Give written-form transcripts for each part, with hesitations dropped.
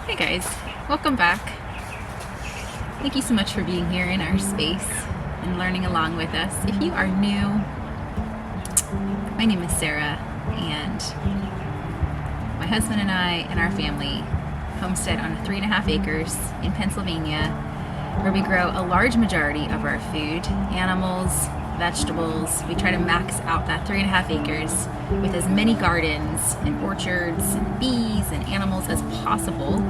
Hey guys, welcome back. Thank you so much for being here in our space and learning along with us. If you are new, my name is Sarah, and my husband and I and our family homestead on 3.5 acres in Pennsylvania, where we grow a large majority of our food, animals, vegetables. We try to max out that 3.5 acres with as many gardens and orchards and bees and animals as possible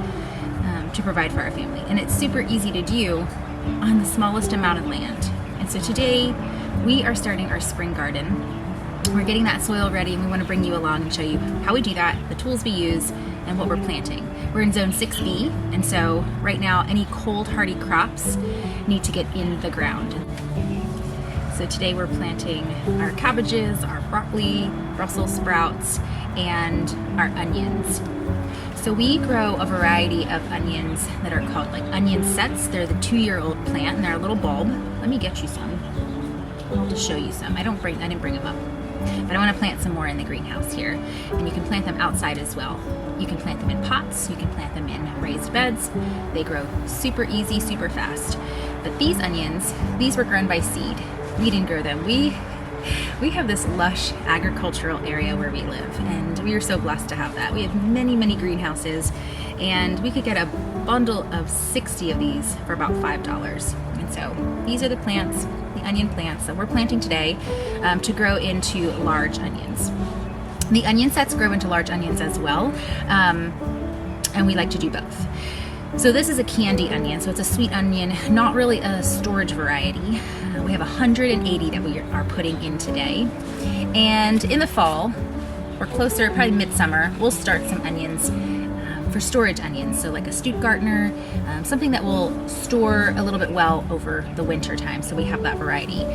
to provide for our family. And it's super easy to do on the smallest amount of land. And so today we are starting our spring garden. We're getting that soil ready, and we want to bring you along and show you how we do that, the tools we use, and what we're planting. We're in zone 6B, and so right now any cold hardy crops need to get in the ground. So today we're planting our cabbages, our broccoli, Brussels sprouts, and our onions. So we grow a variety of onions that are called like onion sets. They're the 2-year-old plant, and they're a little bulb. Let me get you some. I'll just show you some. I didn't bring them up, but I want to plant some more in the greenhouse here, and you can plant them outside as well. You can plant them in pots. You can plant them in raised beds. They grow super easy, super fast. But these onions, these were grown by seed. We didn't grow them. We have this lush agricultural area where we live, and we are so blessed to have that. We have many greenhouses, and we could get a bundle of 60 of these for about $5. And so these are the plants, the onion plants that we're planting today to grow into large onions. The onion sets grow into large onions as well, and we like to do both. So this is a candy onion, so it's a sweet onion, not really a storage variety. We have 180 that we are putting in today. And in the fall, or closer, probably midsummer, we'll start some onions for storage onions. So like a Stuttgartner, something that will store a little bit well over the winter time. So we have that variety.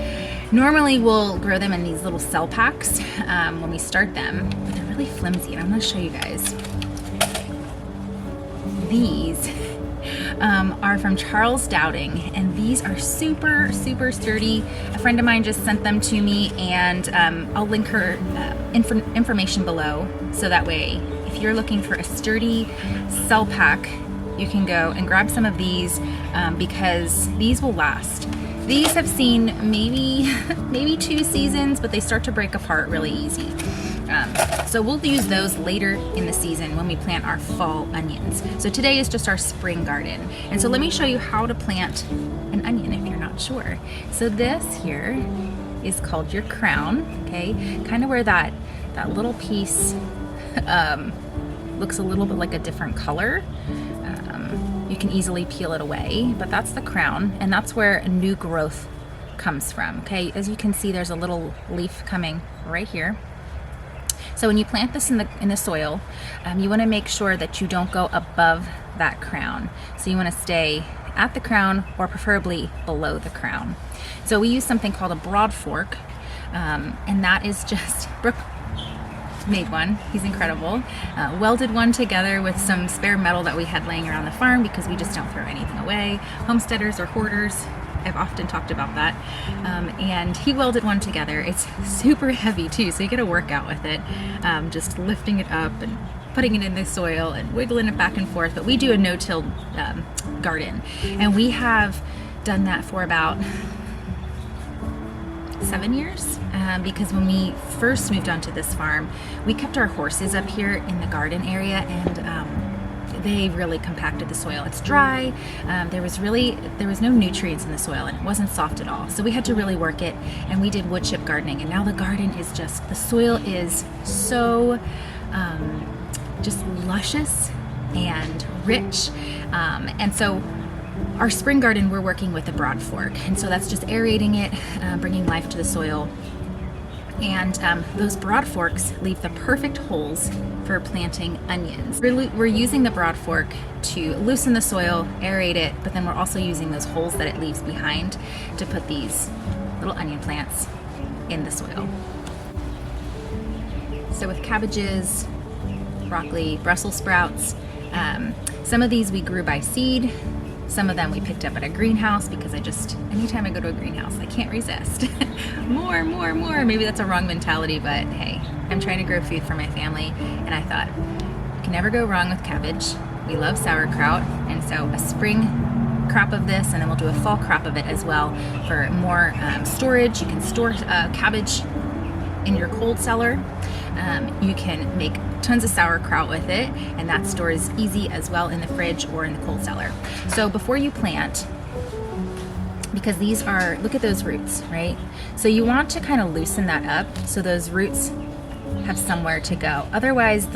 Normally we'll grow them in these little cell packs when we start them, but they're really flimsy, and I'm gonna show you guys. These are from Charles Dowding, and these are super sturdy. A friend of mine just sent them to me, and I'll link her information below, so that way if you're looking for a sturdy cell pack, you can go and grab some of these because these will last. These have seen maybe 2 seasons, but they start to break apart really easy. So we'll use those later in the season when we plant our fall onions. So today is just our spring garden. And so let me show you how to plant an onion if you're not sure. So this here is called your crown, okay? Kind of where that little piece looks a little bit like a different color. You can easily peel it away, but that's the crown, and that's where a new growth comes from, okay? As you can see, there's a little leaf coming right here. So when you plant this in the soil, you want to make sure that you don't go above that crown. So you want to stay at the crown, or below the crown. So we use something called a broad fork, and that is just Brooke made one. He's incredible. Welded one together with some spare metal that we had laying around the farm because we just don't throw anything away. Homesteaders or hoarders, I've often talked about that. And he welded one together. It's super heavy too, so you get a workout with it, just lifting it up and putting it in the soil and wiggling it back and forth. But we do a no-till garden, and we have done that for about 7 years, because when we first moved onto this farm, we kept our horses up here in the garden area, and they really compacted the soil. It's dry. There was no nutrients in the soil, and it wasn't soft at all. So we had to really work it, and we did wood chip gardening, and now the garden is the soil is so just luscious and rich, and so our spring garden, we're working with a broad fork, and so that's just aerating it, bringing life to the soil. And those broad forks leave the perfect holes for planting onions. We're using the broad fork to loosen the soil, aerate it, but then we're also using those holes that it leaves behind to put these little onion plants in the soil. So with cabbages, broccoli, Brussels sprouts, some of these we grew by seed. Some of them we picked up at a greenhouse because anytime I go to a greenhouse, I can't resist. more. Maybe that's a wrong mentality, but hey, I'm trying to grow food for my family, and I thought, you can never go wrong with cabbage. We love sauerkraut, and so a spring crop of this, and then we'll do a fall crop of it as well for more storage. You can store cabbage in your cold cellar. You can make tons of sauerkraut with it, and that stores easy as well in the fridge or in the cold cellar. So before you plant, because these are, look at those roots, right? So you want to kind of loosen that up so those roots have somewhere to go. Otherwise,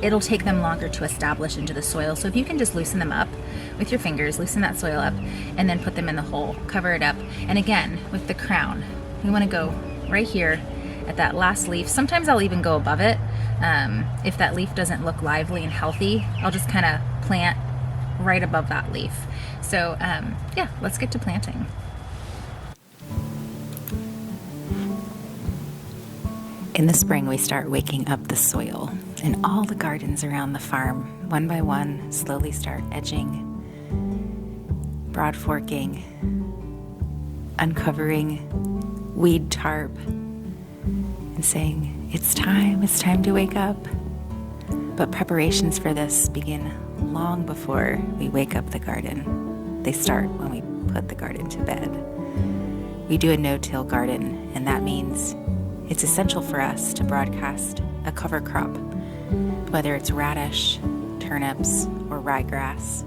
it'll take them longer to establish into the soil. So if you can just loosen them up with your fingers, loosen that soil up, and then put them in the hole, cover it up. And again, with the crown, we want to go right here at that last leaf. Sometimes I'll even go above it. If that leaf doesn't look lively and healthy, I'll just kind of plant right above that leaf. So yeah, let's get to planting. In the spring, we start waking up the soil, and all the gardens around the farm, one by one, slowly start edging, broad forking, uncovering weed tarp, and saying, it's time to wake up. But preparations for this begin long before we wake up the garden. They start when we put the garden to bed. We do a no-till garden, and that means it's essential for us to broadcast a cover crop, whether it's radish, turnips, or ryegrass.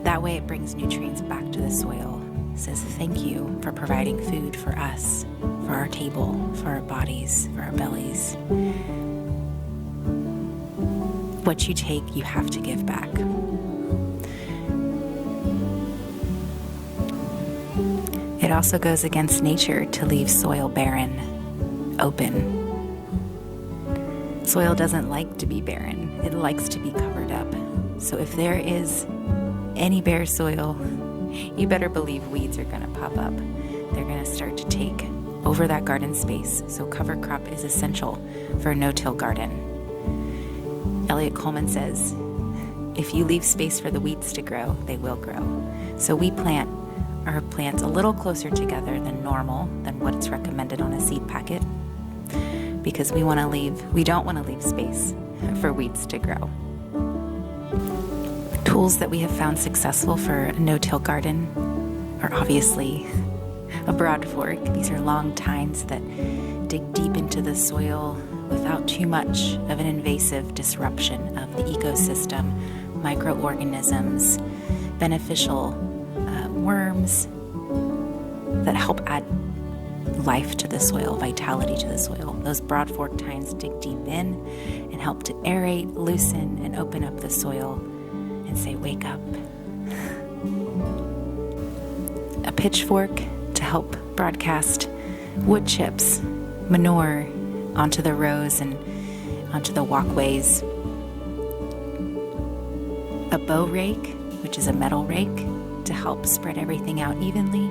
That way it brings nutrients back to the soil, says thank you for providing food for us, for our table, for our bodies, for our bellies. What you take, you have to give back. It also goes against nature to leave soil barren, open. Soil doesn't like to be barren. It likes to be covered up. So if there is any bare soil, you better believe weeds are going to pop up. They're going to start to take over that garden space. So cover crop is essential for a no-till garden. Elliot Coleman says, if you leave space for the weeds to grow, they will grow. So we plant our plants a little closer together than normal, than what's recommended on a seed packet, because we don't want to leave space for weeds to grow. Tools that we have found successful for a no-till garden are obviously a broad fork. These are long tines that dig deep into the soil without too much of an invasive disruption of the ecosystem, microorganisms, beneficial worms that help add life to the soil, vitality to the soil. Those broad fork tines dig deep in and help to aerate, loosen, and open up the soil and say, wake up. A pitchfork to help broadcast wood chips, manure onto the rows and onto the walkways. A bow rake, which is a metal rake, to help spread everything out evenly.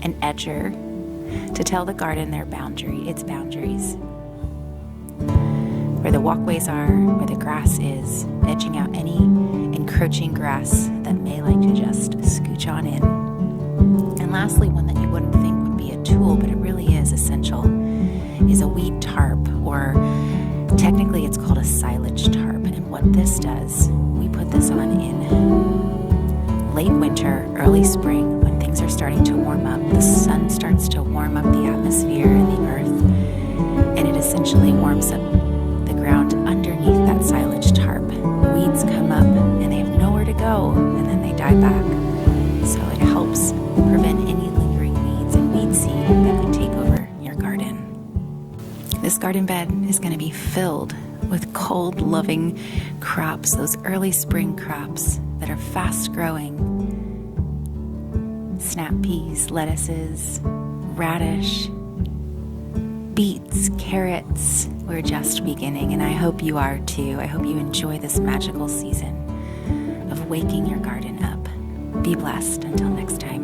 An edger to tell the garden its boundaries. Where the walkways are, where the grass is, edging out any encroaching grass that may like to just scooch on in. And lastly, one that you wouldn't think would be a tool, but it really is essential, is a weed tarp, or technically it's called a silage tarp. And what this does, we put this on in late winter, early spring, when things are starting to warm up. The sun starts to warm up the atmosphere and the earth, and it essentially warms up the ground underneath that silage tarp. Weeds come up and they have nowhere to go, and then they die back. So it helps prevent any lingering weeds and weed seed that could take over your garden. This garden bed is going to be filled with cold-loving crops, those early spring crops that are fast-growing. Snap peas, lettuces, radish, beets, carrots. We're just beginning, and I hope you are too. I hope you enjoy this magical season of waking your garden up. Be blessed until next time.